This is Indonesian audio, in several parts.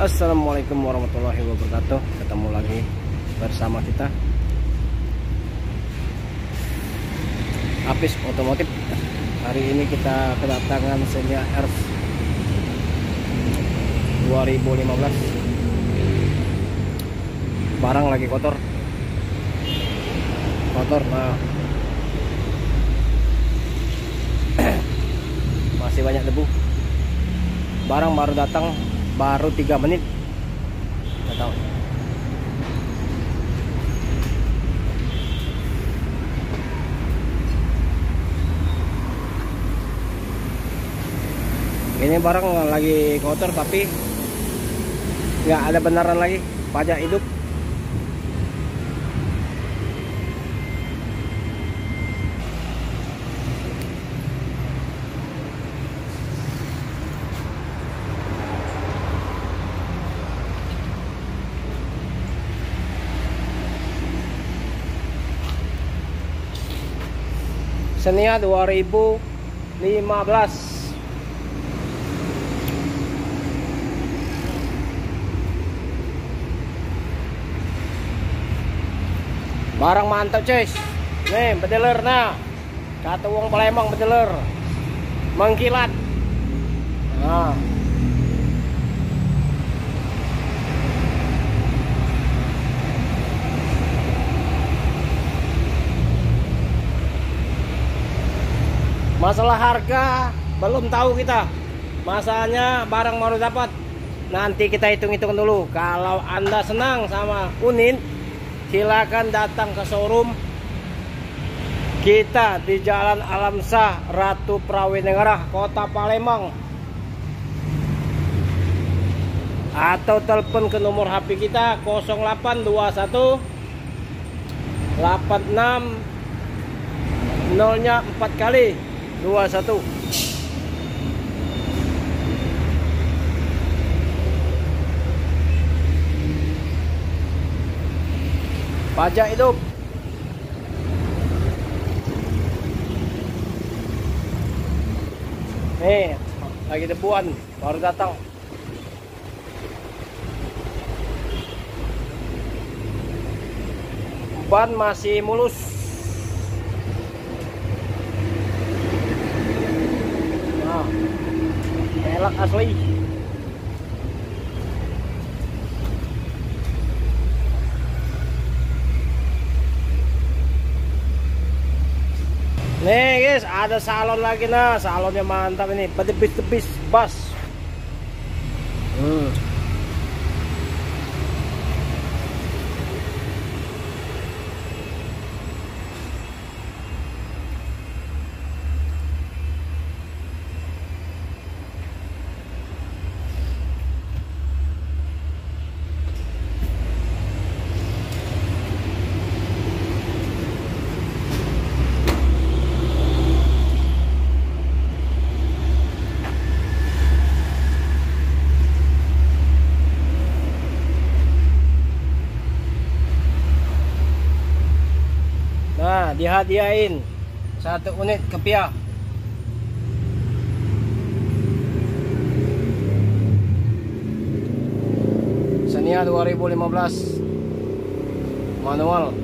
Assalamualaikum warahmatullahi wabarakatuh. Ketemu lagi bersama kita Apis Otomotif. Hari ini kita kedatangan Xenia Airz 2015. Barang lagi kotor. Nah masih banyak debu. Barang baru datang, baru 3 menit. Nggak tahu. Ini barang lagi kotor tapi nggak ada benaran lagi, pajak hidup. Xenia 2015. Barang mantap cuy. Nih bedeler nah. Kata wong Palembang bedeler. Mengkilat. Nah. Masalah harga belum tahu kita. Masalahnya barang baru dapat. Nanti kita hitung-hitung dulu. Kalau Anda senang sama unit, silakan datang ke showroom kita di Jalan Alamsah, Ratu Prawinegara, Kota Palembang. Atau telepon ke nomor HP kita 0821 86 0-nya 4 kali 21. Pajak hidup. Nih, lagi debuan, baru datang. Ban masih mulus. Nah, pelek asli. Nih guys, ada salon lagi nah, salonnya mantap ini, tebis bas. Nah, dihadiahin 1 unit Kepia. Xenia 2015 manual.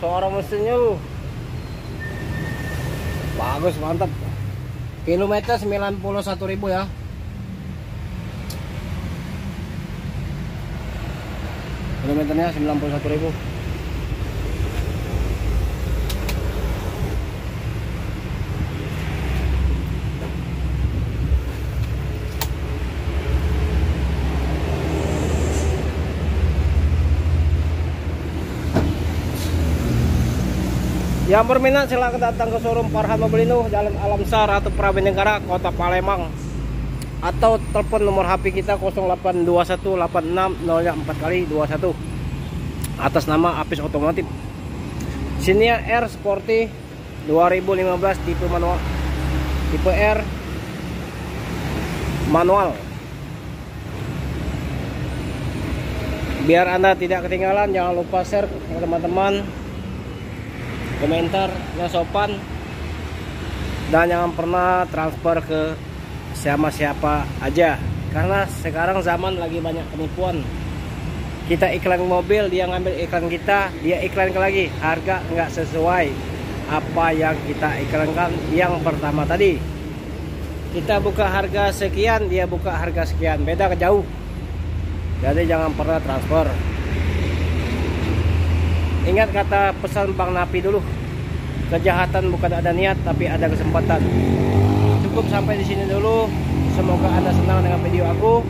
Suara mesinnya bagus, mantap. Kilometer 91.000 ya. Kilometernya 91.000. Yang berminat silakan datang ke showroom Farhan Mobilino, Jalan Alamsar atau Prabenegara, Kota Palembang. Atau telepon nomor HP kita 08218604x21 atas nama Apis Otomotif. Xenia R Sporty 2015 tipe manual, tipe R manual. Biar Anda tidak ketinggalan, jangan lupa share ke teman-teman, komentar yang sopan, dan jangan pernah transfer ke sama siapa aja, karena sekarang zaman lagi banyak penipuan. Kita iklan mobil, dia ngambil iklan kita, dia iklan lagi, harga nggak sesuai apa yang kita iklankan yang pertama tadi. Kita buka harga sekian, dia buka harga sekian, beda jauh. Jadi jangan pernah transfer. Ingat kata pesan Bang Napi dulu, kejahatan bukan ada niat tapi ada kesempatan. Cukup sampai di sini dulu. Semoga Anda senang dengan video aku.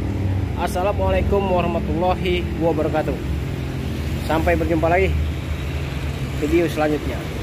Assalamualaikum warahmatullahi wabarakatuh. Sampai berjumpa lagi video selanjutnya.